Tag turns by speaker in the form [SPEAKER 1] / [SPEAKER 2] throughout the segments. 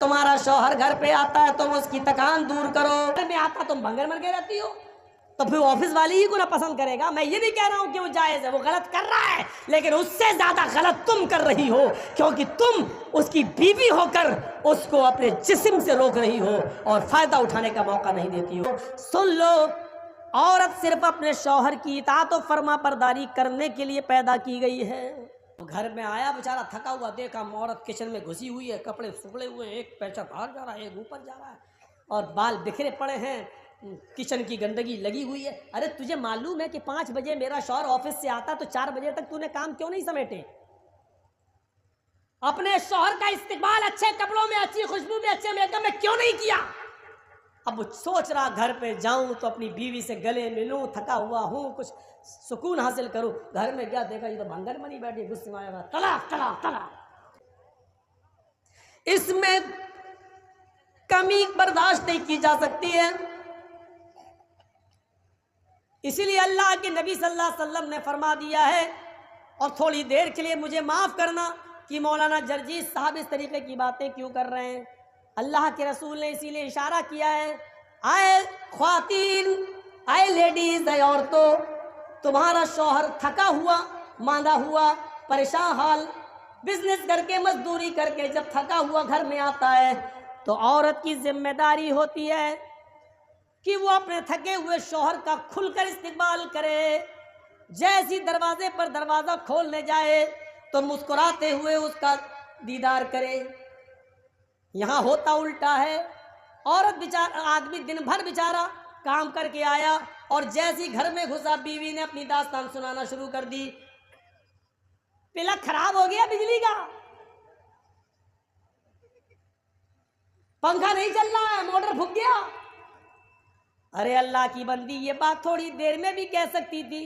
[SPEAKER 1] तुम्हारा शौहर घर पे आता है तुम उसकी थकान दूर करो, घर में आता तुम भंगर मर के रहती हो, तो फिर ऑफिस वाली ही को ना पसंद करेगा। मैं ये नहीं कह रहा हूं कि वो जायज है, वो गलत कर रहा है, लेकिन उससे ज्यादा गलत तुम कर रही हो, क्योंकि तुम उसकी बीवी होकर उसको अपने जिस्म से रोक रही हो और फायदा उठाने का मौका नहीं देती हो। सुन लो, औरत सिर्फ अपने शौहर की इताअत और फर्मा बरदारी करने के लिए पैदा की गई है। तो घर में आया बेचारा थका हुआ, देखा औरत किचन में घुसी हुई है, कपड़े सुखड़े हुए हैं, एक पैसा बाहर जा रहा है, एक ऊपर जा रहा है, और बाल बिखरे पड़े हैं, किचन की गंदगी लगी हुई है। अरे तुझे मालूम है कि 5 बजे मेरा शौहर ऑफिस से आता, तो 4 बजे तक तूने काम क्यों नहीं समेटे? अपने शौहर का इस्तेमाल अच्छे कपड़ों में, अच्छी खुशबू में, अच्छे मेकअप में क्यों नहीं किया? अब सोच रहा घर पे जाऊं तो अपनी बीवी से गले मिलूं, थका हुआ हूं, कुछ सुकून हासिल करूं। घर में क्या देखा, ये तो भंगर बनी बैठी, गुस्से में आया, तला तला तला। इसमें कमी बर्दाश्त नहीं की जा सकती है। इसीलिए अल्लाह के नबी सल्लल्लाहु अलैहि वसल्लम ने फरमा दिया है, और थोड़ी देर के लिए मुझे माफ़ करना कि मौलाना जर्जीस साहब इस तरीके की बातें क्यों कर रहे हैं। अल्लाह के रसूल ने इसीलिए इशारा किया है, आए ख्वातीन, आए लेडीज़, आए औरतों, तुम्हारा शौहर थका हुआ, मांदा हुआ, परेशान हाल, बिजनेस करके, मजदूरी करके जब थका हुआ घर में आता है, तो औरत की जिम्मेदारी होती है कि वो अपने थके हुए शौहर का खुलकर इस्तेमाल करे। जैसी दरवाजे पर दरवाज़ा खोलने जाए तो मुस्कुराते हुए उसका दीदार करे। यहाँ होता उल्टा है, औरत बेचारा, आदमी दिन भर बेचारा काम करके आया और जैसी घर में घुसा बीवी ने अपनी दास्तान सुनाना शुरू कर दी। प्लग खराब हो गया बिजली का, पंखा नहीं चल रहा है, मोटर फूक गया। अरे अल्लाह की बंदी, ये बात थोड़ी देर में भी कह सकती थी।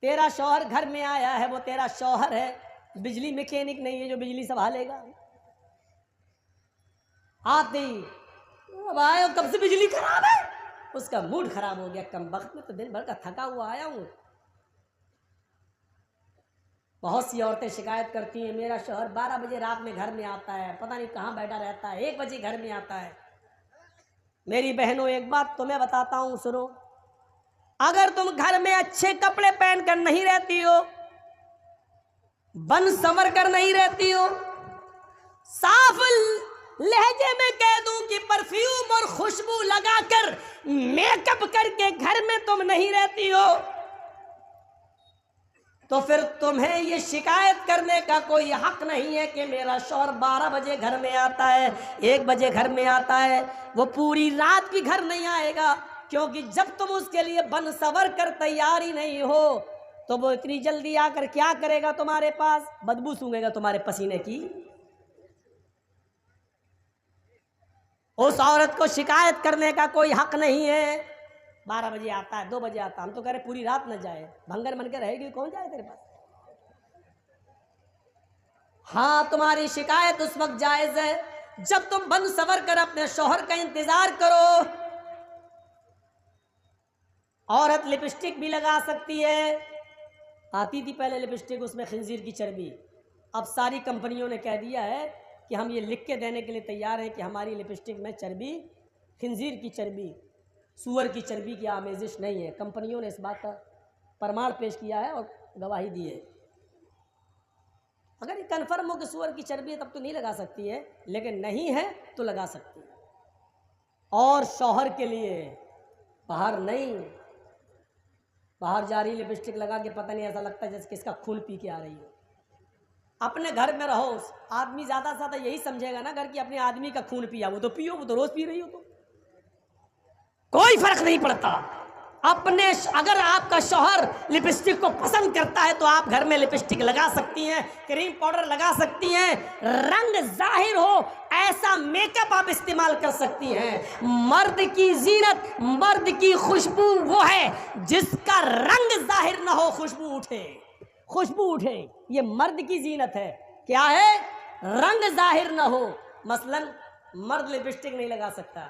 [SPEAKER 1] तेरा शौहर घर में आया है, वो तेरा शौहर है, बिजली मैकेनिक नहीं है जो बिजली संभालेगा। आते ही अब आए, कब से बिजली खराब है, उसका मूड खराब हो गया, कम वक्त में तो दिन भर का थका हुआ आया हूं। बहुत सी औरतें शिकायत करती हैं, मेरा शौहर 12 बजे रात में घर में आता है, पता नहीं कहाँ बैठा रहता है, 1 बजे घर में आता है। मेरी बहनों, एक बात तुम्हें बताता हूं, सुनो। अगर तुम घर में अच्छे कपड़े पहनकर नहीं रहती हो, बन संवर कर नहीं रहती हो, साफ लहजे में कह दूं कि परफ्यूम और खुशबू लगाकर, मेकअप करके घर में तुम नहीं रहती हो, तो फिर तुम्हें ये शिकायत करने का कोई हक नहीं है कि मेरा शौहर 12 बजे घर में आता है, 1 बजे घर में आता है। वो पूरी रात भी घर नहीं आएगा, क्योंकि जब तुम उसके लिए बन सवर कर तैयार ही नहीं हो, तो वो इतनी जल्दी आकर क्या करेगा तुम्हारे पास? बदबू सूंघेगा तुम्हारे पसीने की। उस औरत को शिकायत करने का कोई हक नहीं है। 12 बजे आता है, 2 बजे आता है, हम तो कह रहे पूरी रात न जाए, भंगर मन के रहेगी, कौन जाए तेरे पास? हाँ, तुम्हारी शिकायत उस वक्त जायज है जब तुम बन सवर कर अपने शौहर का इंतजार करो। औरत लिपस्टिक भी लगा सकती है। आती थी पहले लिपस्टिक, उसमें खिंजीर की चर्बी। अब सारी कंपनियों ने कह दिया है कि हम ये लिख के देने के लिए तैयार हैं कि हमारी लिपस्टिक में चर्बी, खिंजीर की चर्बी, सूअर की चर्बी की आमेजिश नहीं है। कंपनियों ने इस बात का प्रमाण पेश किया है और गवाही दी है। अगर ये कन्फर्म हो कि सूअर की चर्बी है तब तो नहीं लगा सकती है, लेकिन नहीं है तो लगा सकती है। और शौहर के लिए बाहर नहीं, बाहर जा रही लिपस्टिक लगा के पता नहीं ऐसा लगता है जैसे किसका खून पी के आ रही हो। अपने घर में रहो, आदमी ज़्यादा से ज़्यादा यही समझेगा ना घर की अपने आदमी का खून पिया, वो तो पियो, वो तो रोज़ पी रही हो, तो कोई फर्क नहीं पड़ता। अपने अगर आपका शौहर लिपस्टिक को पसंद करता है तो आप घर में लिपस्टिक लगा सकती हैं, क्रीम पाउडर लगा सकती हैं, रंग जाहिर हो ऐसा मेकअप आप इस्तेमाल कर सकती हैं। मर्द की जीनत, मर्द की खुशबू वो है जिसका रंग जाहिर ना हो, खुशबू उठे, खुशबू उठे, ये मर्द की जीनत है। क्या है? रंग जाहिर ना हो। मसलन मर्द लिपस्टिक नहीं लगा सकता,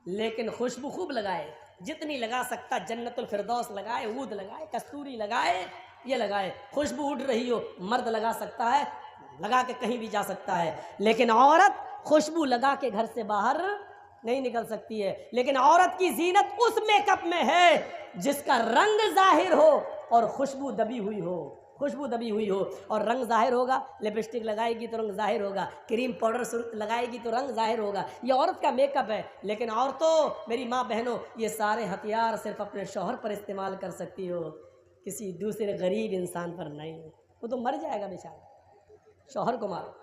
[SPEAKER 1] लेकिन खुशबू खूब लगाए, जितनी लगा सकता, जन्नतुल फिरदौस लगाए, ऊद लगाए, कस्तूरी लगाए, ये लगाए, खुशबू उड़ रही हो, मर्द लगा सकता है, लगा के कहीं भी जा सकता है। लेकिन औरत खुशबू लगा के घर से बाहर नहीं निकल सकती है। लेकिन औरत की जीनत उस मेकअप में है जिसका रंग जाहिर हो और खुशबू दबी हुई हो, खुशबू दबी हुई हो। और रंग जाहिर होगा, लिपस्टिक लगाएगी तो रंग जाहिर होगा, क्रीम पाउडर लगाएगी तो रंग जाहिर होगा। ये औरत का मेकअप है। लेकिन औरतों, मेरी माँ बहनों, ये सारे हथियार सिर्फ अपने शौहर पर इस्तेमाल कर सकती हो, किसी दूसरे गरीब इंसान पर नहीं। वो तो मर जाएगा बेचारा, शौहर को मारो।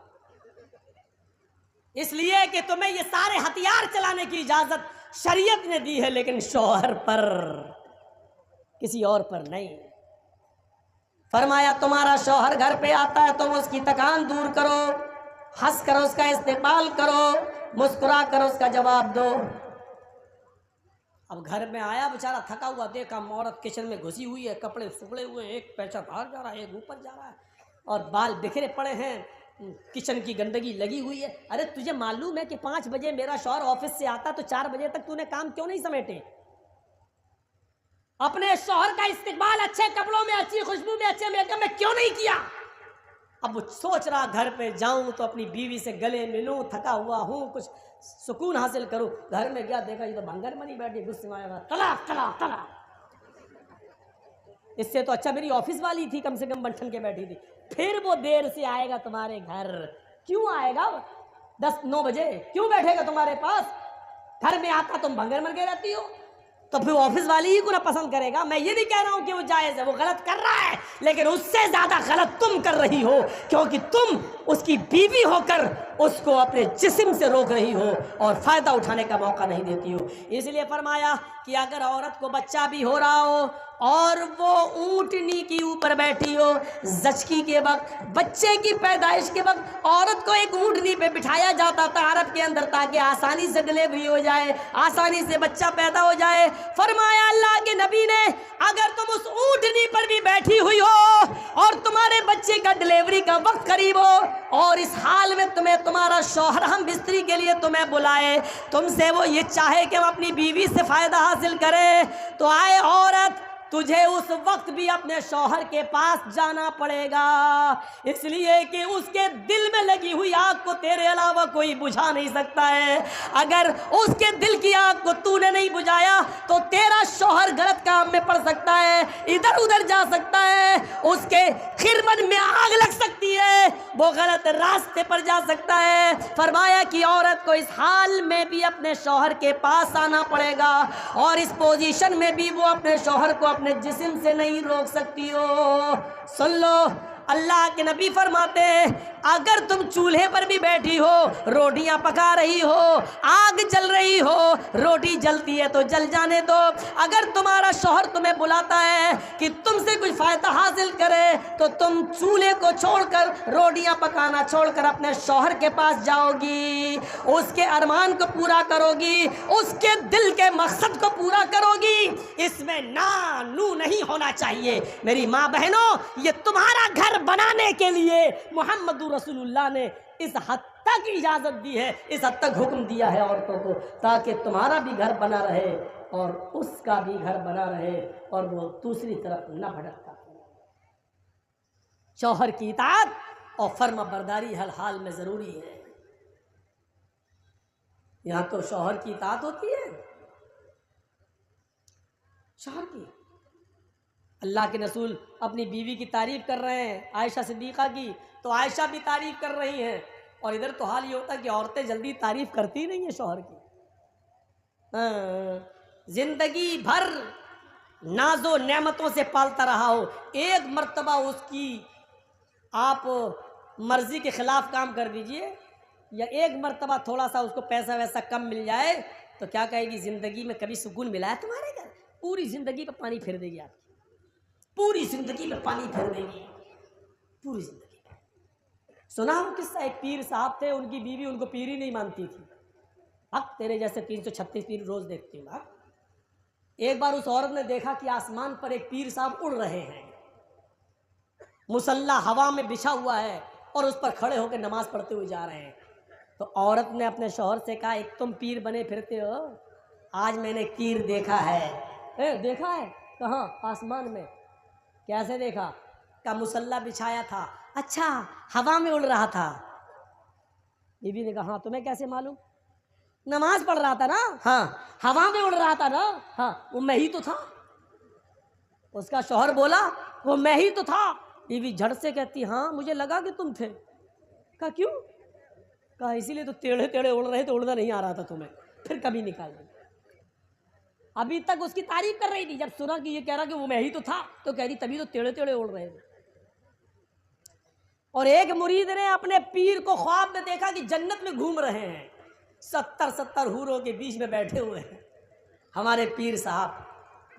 [SPEAKER 1] इसलिए कि तुम्हें ये सारे हथियार चलाने की इजाजत शरीयत ने दी है, लेकिन शौहर पर, किसी और पर नहीं। फरमाया तुम्हारा शौहर घर पे आता है, तुम उसकी थकान दूर करो, हंस कर उसका इस्तेमाल करो, मुस्कुरा कर उसका जवाब दो। अब घर में आया बेचारा थका हुआ, देखा औरत किचन में घुसी हुई है, कपड़े फुकड़े हुए हैं, एक पैसा बाहर जा रहा है, एक ऊपर जा रहा है, और बाल बिखरे पड़े हैं, किचन की गंदगी लगी हुई है। अरे तुझे मालूम है कि 5 बजे मेरा शौहर ऑफिस से आता तो 4 बजे तक तूने काम क्यों नहीं समेटे? अपने शौहर का इस्तेमाल अच्छे कपड़ों में, अच्छी खुशबू में, अच्छे मेकअप में क्यों नहीं किया? अब वो सोच रहा घर पे जाऊं तो अपनी बीवी से गले मिलूं, थका हुआ हूं, कुछ सुकून हासिल करूं। घर में गया, देखा ये तो भंगर बनी बैठी, गुस्से में आया, तलाक तलाक तलाक। इससे तो अच्छा मेरी ऑफिस वाली थी, कम से कम बंठन के बैठी थी। फिर वो देर से आएगा तुम्हारे घर, क्यों आएगा? 10-9 बजे क्यों बैठेगा तुम्हारे पास? घर में आता तुम भंगर मर के रहती हो, तो फिर ऑफिस वाली ही को ना पसंद करेगा। मैं ये नहीं कह रहा हूं कि वो जायज़ है, वो गलत कर रहा है, लेकिन उससे ज्यादा गलत तुम कर रही हो, क्योंकि तुम उसकी बीवी होकर उसको अपने जिस्म से रोक रही हो और फायदा उठाने का मौका नहीं देती हो। इसलिए फरमाया कि अगर औरत को बच्चा भी हो रहा हो और वो ऊंटनी के ऊपर बैठी हो, जचकी के वक्त, बच्चे की पैदाइश के वक्त औरत को एक ऊंटनी पे बिठाया जाता था अरब के अंदर, ताकि आसानी से डिलीवरी हो जाए, आसानी से बच्चा पैदा हो जाए। फरमाया अल्लाह के नबी ने, अगर तुम उस ऊंटनी पर भी बैठी हुई हो और तुम्हारे बच्चे का डिलीवरी का वक्त करीब हो और इस हाल में तुम्हें तुम्हारा शौहर हम बिस्तरी के लिए तुम्हें बुलाए, तुमसे वो ये चाहे कि वो अपनी बीवी से फायदा हासिल करे, तो आए औरत, तुझे उस वक्त भी अपने शौहर के पास जाना पड़ेगा, इसलिए कि उसके दिल में लगी हुई आग को तेरे अलावा कोई बुझा नहीं सकता है। अगर उसके दिल की आग को तूने नहीं बुझाया तो तेरा शौहर गलत काम में पड़ सकता है, इधर उधर जा सकता है, उसके खिरमन में आग लग सकती है, वो गलत रास्ते पर जा सकता है। फरमाया कि औरत को इस हाल में भी अपने शौहर के पास आना पड़ेगा और इस पोजीशन में भी वो अपने शौहर को अपने जिस्म से नहीं रोक सकती हो। सुन लो, अल्लाह के नबी फरमाते हैं, अगर तुम चूल्हे पर भी बैठी हो, रोटियां पका रही हो, आग जल रही हो, रोटी जलती है तो जल जाने दो। अगर तुम्हारा शौहर तुम्हें बुलाता है कि तुमसे कुछ फायदा हासिल करे, तो तुम चूल्हे को छोड़कर, रोटियां पकाना छोड़कर अपने शौहर के पास जाओगी, उसके अरमान को पूरा करोगी, उसके दिल के मकसद को पूरा करोगी। इसमें ना नू नहीं होना चाहिए। मेरी माँ बहनों, ये तुम्हारा घर बनाने के लिए मोहम्मद रसूलुल्लाह ने इस हद तक इजाजत दी है, इस हद तक हुक्म दिया है औरतों को, ताकि तुम्हारा भी घर बना रहे और उसका भी घर बना रहे और वो दूसरी तरफ न भटकता। शौहर की इताअत और फर्मा बरदारी हर हाल में जरूरी है। यहां तो शौहर की इताअत होती है, शौहर की। अल्लाह के रसूल अपनी बीवी की तारीफ कर रहे हैं, आयशा सिद्दीक़ा की, तो आयशा भी तारीफ कर रही हैं। और इधर तो हाल ये होता है कि औरतें जल्दी तारीफ करती नहीं है शौहर की। जिंदगी भर नाजो नेमतों से पालता रहा हो, एक मर्तबा उसकी आप मर्जी के खिलाफ काम कर दीजिए, या एक मर्तबा थोड़ा सा उसको पैसा वैसा कम मिल जाए, तो क्या कहेगी, जिंदगी में कभी सुकून मिला है तुम्हारे घर? पूरी जिंदगी पर पानी फेर देगी आपकी, पूरी जिंदगी में पानी फेर देगी, पूरी जिंदगी। सुना हो किस्सा, एक पीर साहब थे, उनकी बीवी उनको पीर ही नहीं मानती थी। अब तेरे जैसे 336 पीर रोज देखती हूँ। एक बार उस औरत ने देखा कि आसमान पर एक पीर साहब उड़ रहे हैं, मुसल्ला हवा में बिछा हुआ है और उस पर खड़े होकर नमाज पढ़ते हुए जा रहे हैं। तो औरत ने अपने शौहर से कहा, एक तुम पीर बने फिरते हो, आज मैंने पीर देखा है। देखा है? कहाँ? आसमान में। कैसे देखा? का मुसल्ला बिछाया था। अच्छा, हवा में उड़ रहा था। बीवी ने कहा हाँ तुम्हें कैसे मालूम? नमाज पढ़ रहा था ना। हाँ। हवा में उड़ रहा था ना। हाँ। वो मैं ही तो था। उसका शौहर बोला वो मैं ही तो था। बीवी झट से कहती हाँ मुझे लगा कि तुम थे। कहा क्यों? कहा इसीलिए तो टेढ़े टेढ़े उड़ रहे थे, उड़ना नहीं आ रहा था तुम्हें, फिर कभी निकाल दी। अभी तक उसकी तारीफ कर रही थी, जब सुना कि ये कह रहा कि वो मैं ही तो था तो कह रही तभी तो टेढ़े टेढ़े उड़ रहे थे। और एक मुरीद ने अपने पीर को ख्वाब में देखा कि जन्नत में घूम रहे हैं, 70 हूरों के बीच में बैठे हुए हैं। हमारे पीर साहब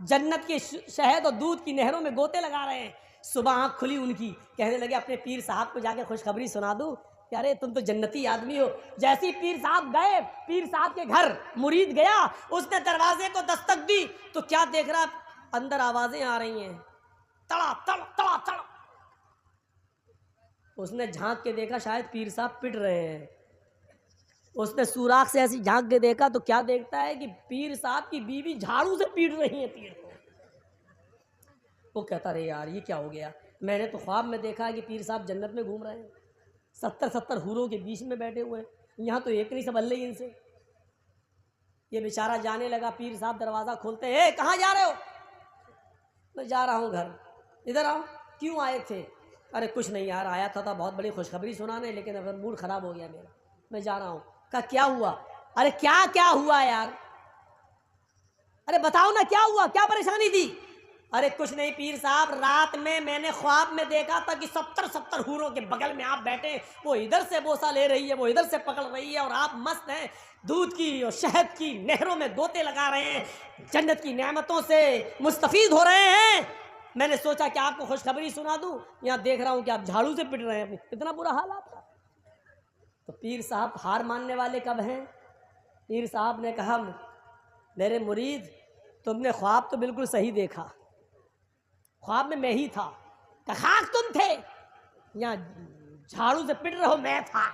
[SPEAKER 1] जन्नत के शहद और दूध की नहरों में गोते लगा रहे हैं। सुबह आँख खुली उनकी, कहने लगे अपने पीर साहब को जाके खुशखबरी सुना दूं कि अरे तुम तो जन्नती आदमी हो। जैसे ही पीर साहब गए, पीर साहब के घर मुरीद गया, उसने दरवाजे को दस्तक दी तो क्या देख रहा, अंदर आवाजें आ रही हैं, तड़ा तड़ तड़ा तड़। उसने झांक के देखा शायद पीर साहब पिट रहे हैं। उसने सुराख से ऐसी झांक के देखा तो क्या देखता है कि पीर साहब की बीवी झाड़ू से पीट रही है पीर को। वो कहता रहे यार ये क्या हो गया, मैंने तो ख्वाब में देखा है कि पीर साहब जन्नत में घूम रहे हैं, 70 हूरों के बीच में बैठे हुए हैं, यहाँ तो एक नहीं सब अल्ले ही इनसे। ये बेचारा जाने लगा, पीर साहब दरवाज़ा खोलते हैं, कहाँ जा रहे हो? मैं जा रहा हूँ घर। इधर आओ। क्यों आए थे? अरे कुछ नहीं यार, आया था बहुत बड़ी खुशखबरी सुनाने, लेकिन अब मूड ख़राब हो गया मेरा, मैं जा रहा हूँ। कहा क्या हुआ? अरे क्या क्या हुआ यार, अरे बताओ ना क्या हुआ, क्या परेशानी थी? अरे कुछ नहीं पीर साहब, रात में मैंने ख्वाब में देखा था कि 70 हूरों के बगल में आप बैठे, वो इधर से बोसा ले रही है, वो इधर से पकड़ रही है, और आप मस्त हैं, दूध की और शहद की नहरों में गोते लगा रहे हैं, जन्नत की नेमतों से मुस्तफीद हो रहे हैं। मैंने सोचा कि आपको खुशखबरी सुना दूं, यहाँ देख रहा हूँ कि आप झाड़ू से पिट रहे हैं, इतना बुरा हाल आपका। तो पीर साहब हार मानने वाले कब हैं? पीर साहब ने कहा मेरे मुरीद तुमने ख्वाब तो बिल्कुल सही देखा, ख्वाब में मैं ही था। कहा तुम थे, यहाँ झाड़ू से पिट रहे हो, मैं था।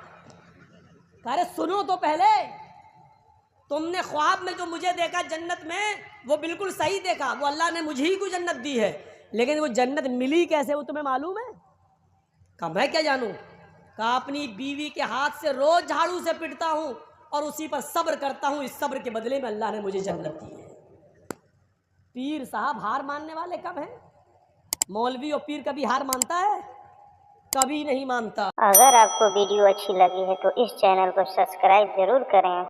[SPEAKER 1] अरे सुनो तो पहले, तुमने ख्वाब में जो मुझे देखा जन्नत में, वो बिल्कुल सही देखा, वो अल्लाह ने मुझे ही को जन्नत दी है, लेकिन वो जन्नत मिली कैसे वो तुम्हें मालूम है? कहा मैं क्या जानूं? कहा अपनी बीवी के हाथ से रोज झाड़ू से पिटता हूं और उसी पर सब्र करता हूं, इस सब्र के बदले में अल्लाह ने मुझे जन्नत दी है। पीर साहब हार मानने वाले कब हैं? मौलवी और पीर कभी हार मानता है? कभी नहीं मानता।
[SPEAKER 2] अगर आपको वीडियो अच्छी लगी है तो इस चैनल को सब्सक्राइब जरूर करें।